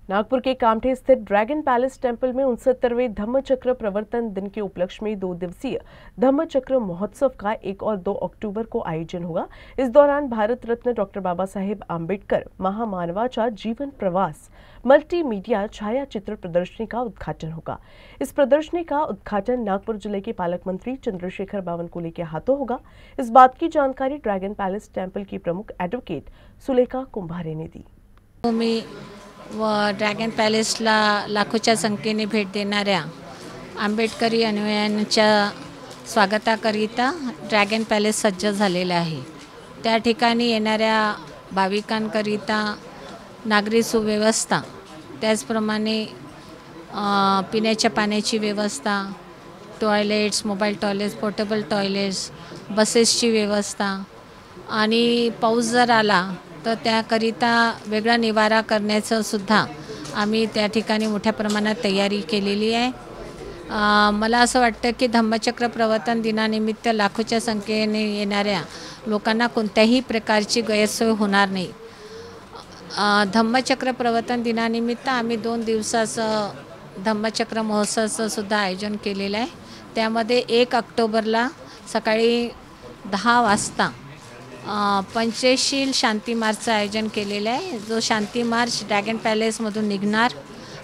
नागपुर के कामठे स्थित dragon palace temple में 69वें धम्मचक्र प्रवर्तन दिन के उपलक्ष्य में 2 दिवसीय धम्मचक्र महोत्सव का 1 और 2 अक्टूबर को आयोजन होगा। इस दौरान भारत रत्न डॉक्टर बाबा साहेब आम्बेडकर महामानवाचा जीवन प्रवास मल्टीमीडिया छाया चित्र प्रदर्शनी का उद्घाटन होगा। इस प्रदर्शनी का उद्घाटन नागपुर जिले के पालक मंत्री चंद्रशेखर बावनकुले के हाथों होगा। इस बात की जानकारी ड्रैगन पैलेस टेंपल की प्रमुख एडवोकेट सुलेखा कुंभारे ने दी। व ड्रॅगन पॅलेसला लाखोच्या संख्येने भेट देणाऱ्या आंबेडकरी अनुयायांच्या स्वागताकरिता ड्रॅगन पॅलेस सज्ज झालेला आहे। त्या ठिकाणी येणाऱ्या भाविकांकरिता नागरी सुव्यवस्था, त्याचप्रमाणे पिण्याच्या पाण्याची व्यवस्था, toilets, mobile toilets, portable toilets, बसेसची व्यवस्था आणि पाऊस जर आला तर त्याकरिता वेगळा निवारा करण्याचं सुद्धा आम्ही त्या ठिकाणी मोठ्या प्रमाणात तयारी केलेली आहे। मला असं वाटतं की धम्मचक्र प्रवर्तन दिनानिमित्त लाखोच्या संख्येने येणाऱ्या लोकांना कोणत्याही प्रकारची गैरसोय होणार नाही। धम्मचक्र प्रवर्तन दिनानिमित्त आम्ही 2 दिवसाचं धम्मचक्र महोत्सवाचं सुद्धा आयोजन केलेलं आहे। त्यामध्ये 1 ऑक्टोबरला सकाळी 10 वाजता पंचशील शांती मार्चचं आयोजन केलेलं आहे, जो शांती मार्च ड्रॅगन पॅलेसमधून निघणार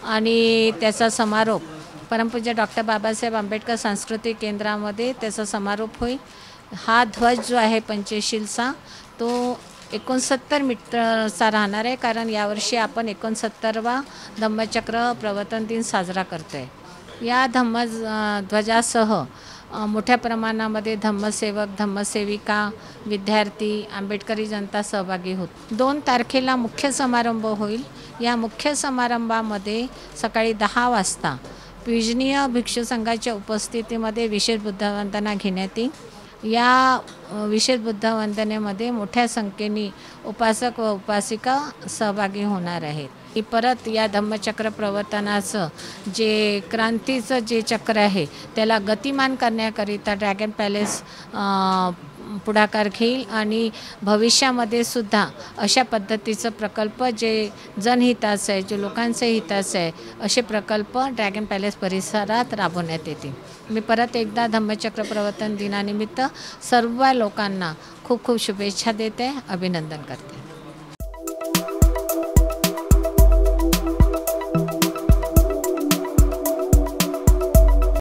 आणि त्याचा समारोप परमपूज्य डॉक्टर बाबासाहेब आंबेडकर सांस्कृतिक केंद्रामध्ये त्याचा समारोप होईल। हा ध्वज जो आहे पंचशीलचा तो 69 मीटरचा राहणार आहे, कारण यावर्षी आपण 69वा धम्मचक्र प्रवर्तन दिन साजरा करतो आहे। या ध्वजासह मोठ्या प्रमाणामध्ये धम्मसेवक, धम्मसेविका, विद्यार्थी, आंबेडकरी जनता सहभागी होत। 2 तारखेला मुख्य समारंभ होईल। या मुख्य समारंभामध्ये सकाळी 10 वाजता पूजनीय भिक्षू संघाच्या उपस्थितीमध्ये विशेष बुद्धवंदना घेण्यात येईल। या विशेष बुद्धवंदनेमध्ये मोठ्या संख्येने उपासक व उपासिका सहभागी होणार आहेत। परत या धम्मचक्र प्रवर्तनाचं जे क्रांतीचं जे चक्र आहे त्याला गतिमान करण्याकरिता ड्रॅगन पॅलेस पुढाकार घेईल आणि भविष्यामध्ये सुद्धा अशा पद्धतीचं प्रकल्प जे जनहिताचं आहे, जे लोकांचे हिताचं आहे, असे प्रकल्प ड्रॅगन पॅलेस परिसरात राबवण्यात येतील। मी परत एकदा धम्मचक्र प्रवर्तन दिनानिमित्त सर्व लोकांना खूप खूप शुभेच्छा देते, अभिनंदन करते।